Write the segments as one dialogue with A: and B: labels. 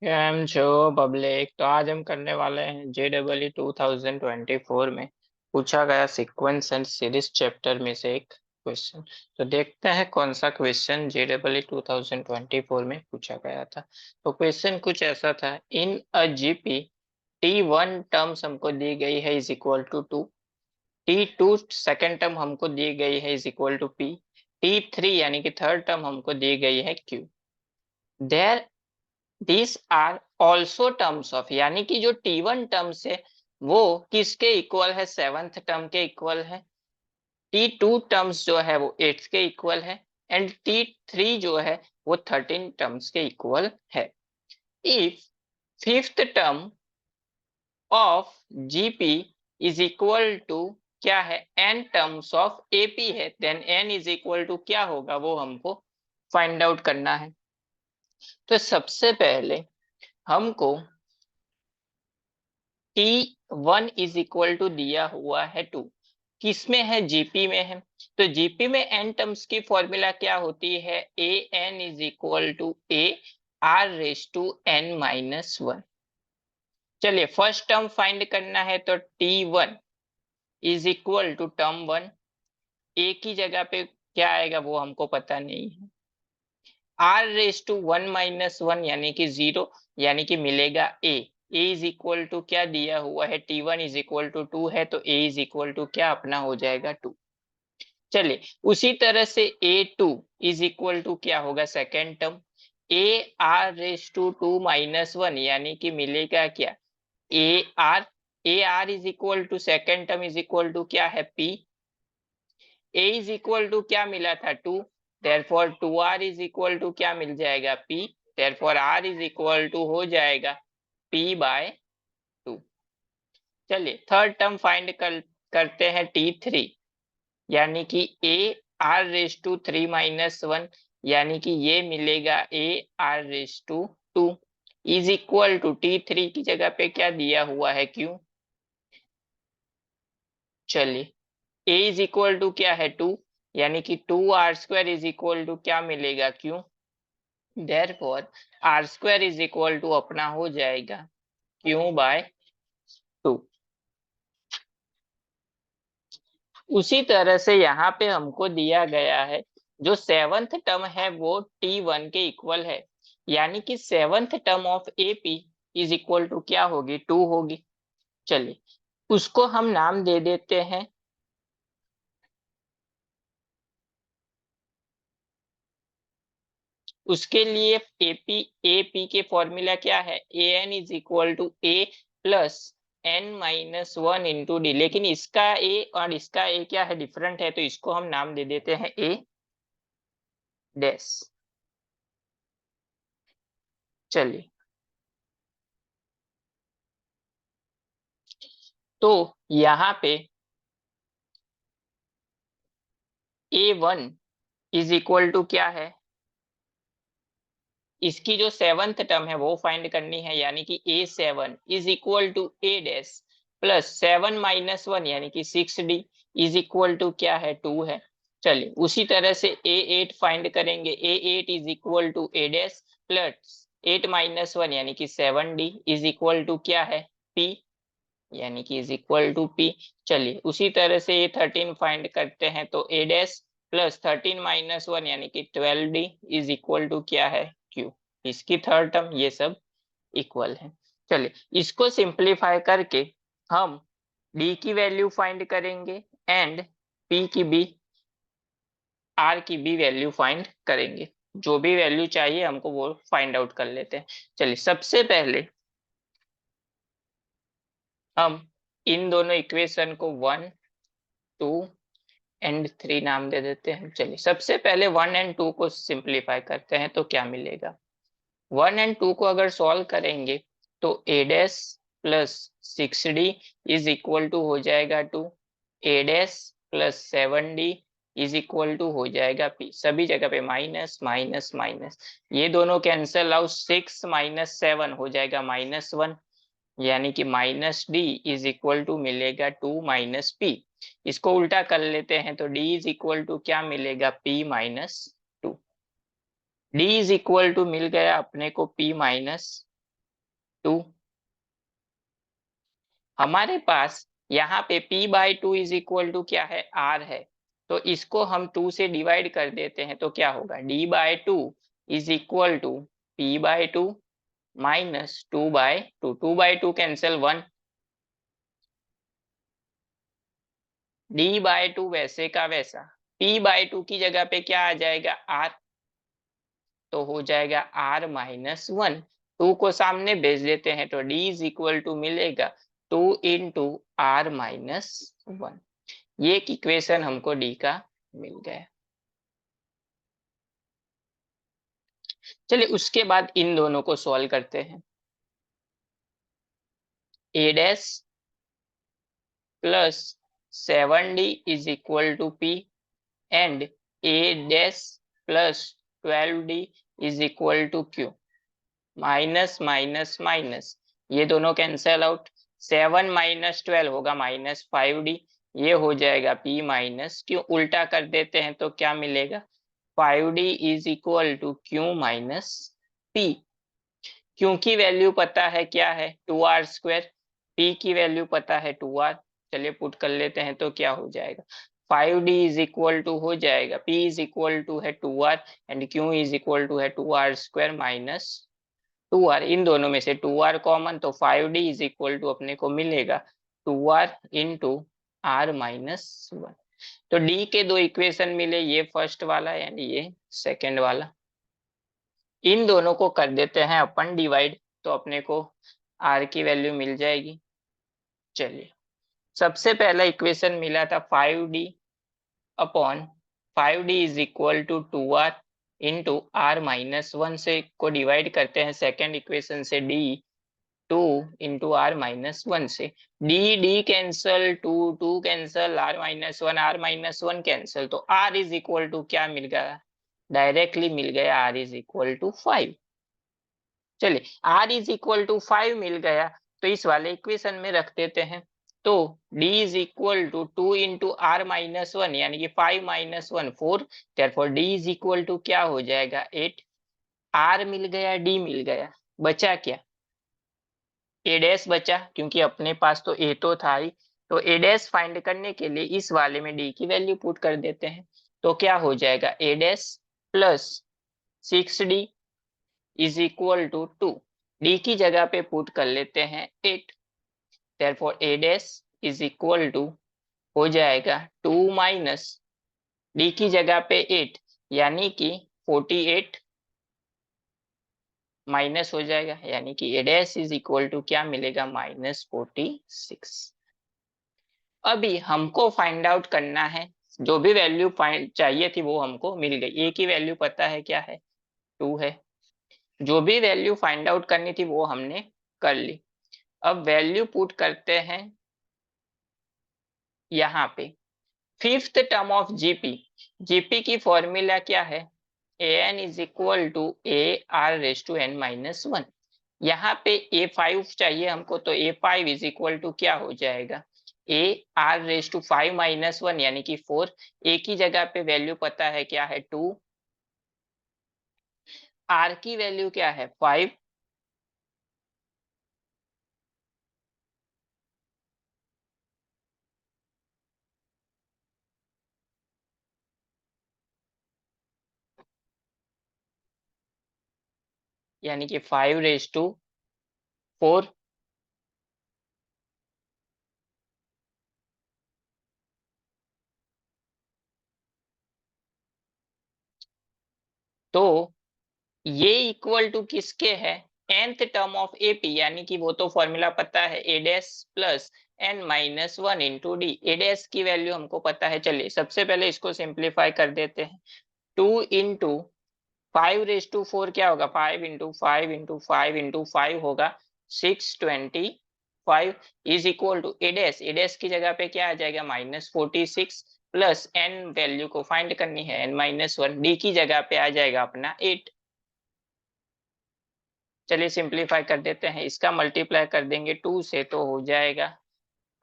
A: Cam छो public. तो आज हम करने वाले हैं JEE 2024 में पूछा गया सीक्वेंस एंड सीरीज चैप्टर में से एक क्वेश्चन। तो देखते हैं कौन सा क्वेश्चन JEE 2024 में पूछा गया था। तो क्वेश्चन कुछ ऐसा था, इन अ जीपी T1 टर्म्स हमको दी गई है is equal to 2, T2 second term हमको दी गई है is equal to P, T3 यानी कि थर्ड टर्म हमको दी गई है Q। There this are also terms of, यानी कि जो T1 टर्म्स है वो किसके इक्वल है, सेवंथ टर्म के इक्वल है। T2 टर्म्स जो है वो एट्थ के इक्वल है एंड T3 जो है वो 13 टर्म्स के इक्वल है। If fifth term of GP is equal to क्या है, n टर्म्स ऑफ एपी है, then n is equal to क्या होगा वो हमको फाइंड आउट करना है। तो सबसे पहले हमको T1 इज इक्वल टू दिया हुआ है 2, किसमें है, जीपी में है। तो जीपी में एन टर्म्स की फॉर्मूला क्या होती है, A N is equal to A are raise to N minus one. चलिए फर्स्ट टर्म फाइंड करना है, तो T1 is equal to term one, A की जगह पे क्या आएगा वो हमको पता नहीं है, r raise to one minus one यानी कि जीरो, यानी कि मिलेगा ए इज इक्वल टू क्या दिया हुआ है, T1 is equal to to है, तो ए इज इक्वल टू क्या अपना हो जाएगा टू। चलिए उसी तरह से A2 इज इक्वल टू क्या होगा, second term, a are raise to two minus one यानी कि मिलेगा क्या, a r is equal to second term is equal to क्या है P, a is equal to क्या मिला था two, therefore two r is equal to क्या मिल जाएगा P, therefore r is equal to हो जाएगा P/2। चलिए थर्ड टर्म फाइंड करते हैं T3, यानी कि a are raise to three minus one, यानी कि ये मिलेगा a are raise to two is equal to T3 की जगह पे क्या दिया हुआ है Q। चलिए ए इज इक्वल टू क्या है टू, यानी कि two r square is equal to क्या मिलेगा Q, therefore r square is equal to अपना हो जाएगा Q/2। उसी तरह से यहाँ पे हमको दिया गया है जो सेवंथ टर्म है वो T1 के इक्वल है, यानी कि seventh term of AP is equal to क्या होगी, टू होगी। चलिए उसको हम नाम दे देते हैं, उसके लिए AP के फॉर्मूला क्या है, AN is equal to A plus n-1 into D, लेकिन इसका A और इसका A क्या है, डिफरेंट है, तो इसको हम नाम दे देते हैं A डैश। चलिए तो यहाँ पे A1 इज इक्वल टू क्या है, इसकी जो सेवंथ टर्म है वो फाइंड करनी है, यानी कि A7 is equal to A dash plus seven minus one यानी कि 6D इज इक्वल टू क्या है, टू है। चलिए उसी तरह से A8 फाइंड करेंगे, A8 is equal to A dash plus 8 minus one यानी कि 7D इज इक्वल टू क्या है, P, यानी कि इज इक्वल टू P। चलिए उसी तरह से A13 फाइंड करते हैं, तो A डैश प्लस 13 - 1 यानी कि 12D इज इक्वल टू क्या है, Q। इसकी थर्ड टर्म ये सब इक्वल है। चलिए इसको सिंप्लीफाई करके हम D की वैल्यू फाइंड करेंगे एंड P की भी, R की भी वैल्यू फाइंड करेंगे। जो भी वैल्यू चाहिए हमको वो फाइंड आउट कर लेते हैं। चलिए सबसे पहले हम इन दोनों इक्वेशन को वन टू एंड थ्री नाम दे देते हैं। चलिए सबसे पहले वन एंड टू को सिंप्लीफाई करते हैं, तो क्या मिलेगा, वन एंड टू को अगर सॉल्व करेंगे तो A dash plus 6D is equal to हो जाएगा two, A dash plus 7D is equal to हो जाएगा P। सभी जगह पे माइनस माइनस माइनस, ये दोनों कैंसल आउट, 6 - 7 हो जाएगा -1, यानी कि -D इज इक्वल टू मिलेगा 2 - P। इसको उल्टा कर लेते हैं, तो D इज इक्वल टू क्या मिलेगा, P-2। D is equal to मिल गया अपने को P-2, 2। हमारे पास यहाँ पे p/2 इज इक्वल टू क्या है, r है, तो इसको हम 2 से डिवाइड कर देते हैं तो क्या होगा, d/2 is equal to p/2 minus 2/2, 2/2 cancel 1, d/2 वैसे का वैसा, p/2 की जगह पे क्या आ जाएगा, r, तो हो जाएगा r-1, 2 को सामने भेज देते हैं तो d इज इक्वल टू मिलेगा 2 इंटू r-1। ये एक इक्वेशन हमको डी का मिल गया। चलिए उसके बाद इन दोनों को सॉल्व करते हैं। a dash plus 7d is equal to p and a dash plus 12d is equal to q। Minus minus minus, ये दोनों कैंसल आउट, 7 माइनस 12 होगा -5d, ये हो जाएगा p माइनस q। उल्टा कर देते हैं तो क्या मिलेगा, 5d is equal to q minus p। q की वैल्यू पता है क्या है, 2r², p की वैल्यू पता है 2r। चलिए पुट कर लेते हैं तो क्या हो जाएगा, 5d इज इक्वल टू हो जाएगा, p इज इक्वल टू है 2r and q is equal to है 2r² माइनस 2r। इन दोनों में से 2r कॉमन, तो 5d इज इक्वल टू अपने को मिलेगा 2r इंटू r-1। तो d के दो इक्वेशन मिले, ये फर्स्ट वाला एंड ये सेकेंड वाला। इन दोनों को कर देते हैं अपन डिवाइड, तो अपने को r की वैल्यू मिल जाएगी। चलिए सबसे पहला इक्वेशन मिला था 5d upon 5d is equal to 2r into r-1 से को डिवाइड करते हैं सेकेंड इक्वेशन से d 2 इंटू r-1 से, d cancel, 2 cancel, r-1 cancel, तो r इज इक्वल टू क्या मिल गया, डायरेक्टली मिल गया, r इज इक्वल टू 5। चलिए r इज इक्वल टू 5 मिल गया तो इस वाले इक्वेशन में रख देते हैं, तो d is equal to 2 into r-1 यानी कि 5 माइनस 1 4, therefore d is equal to क्या हो जाएगा 8। r मिल गया, d मिल गया, बचा क्या, a डैश बचा, क्योंकि अपने पास तो a तो था ही, तो a डैश फाइंड करने के लिए इस वाले में d की वैल्यू पुट कर देते हैं, तो क्या हो जाएगा a dash plus 6d is equal to 2, d की जगह पे पुट कर लेते हैं 8, therefore a dash is equal to हो जाएगा 2 माइनस d की जगह पे 8 यानी कि 48 माइनस हो जाएगा, यानी कि a dash is equal to क्या मिलेगा, -46। अभी हमको फाइंड आउट करना है, जो भी वैल्यू फाइंड चाहिए थी वो हमको मिल गई, a की वैल्यू पता है क्या है, 2 है, जो भी वैल्यू फाइंड आउट करनी थी वो हमने कर ली। अब वैल्यू पुट करते हैं यहाँ पे, fifth term of GP, GP की फॉर्मूला क्या है, an is equal to ar⁻n-1। यहाँ पे a5 चाहिए हमको, तो a5 इज इक्वल टू क्या हो जाएगा, ar⁵5-1 यानी कि 4, a की जगह पे वैल्यू पता है क्या है 2, r की वैल्यू क्या है 5, यानी कि 5⁴, तो ये इक्वल टू किसके है, nth टर्म ऑफ एपी, यानी कि वो तो फॉर्मूला पता है a dash plus n-1 into D, A dash की वैल्यू हमको पता है। चलिए सबसे पहले इसको सिंप्लीफाई कर देते हैं, 2 इंटू 5⁴ क्या होगा, 5 इंटू 5 इंटू 5 इंटू 5 होगा 625 is equal to A dash की जगह पे क्या आ जाएगा -46 प्लस n वैल्यू को फाइंड करनी है n-1, डी की जगह पे आ जाएगा अपना 8। चलिए सिंप्लीफाई कर देते हैं, इसका मल्टीप्लाई कर देंगे 2 से तो हो जाएगा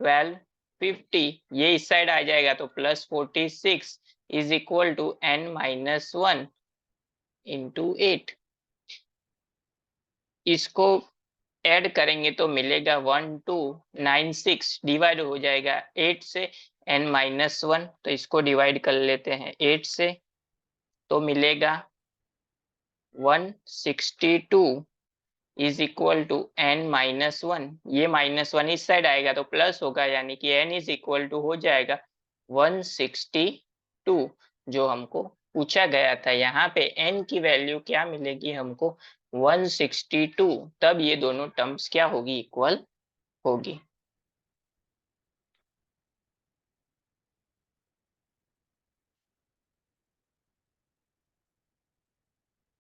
A: 1250, ये इस साइड आ जाएगा तो +46 is equal to n-1 into 8। इसको ऐड करेंगे तो मिलेगा 1296, डिवाइड हो जाएगा 8 से, n-1, तो इसको डिवाइड कर लेते हैं 8 से, तो मिलेगा 162 इज इक्वल टू n-1। ये -1 इस साइड आएगा तो प्लस होगा, यानी कि n इज इक्वल टू हो जाएगा 162, जो हमको पूछा गया था। यहाँ पे n की वैल्यू क्या मिलेगी हमको, 162, तब ये दोनों टर्म्स क्या होगी, इक्वल होगी।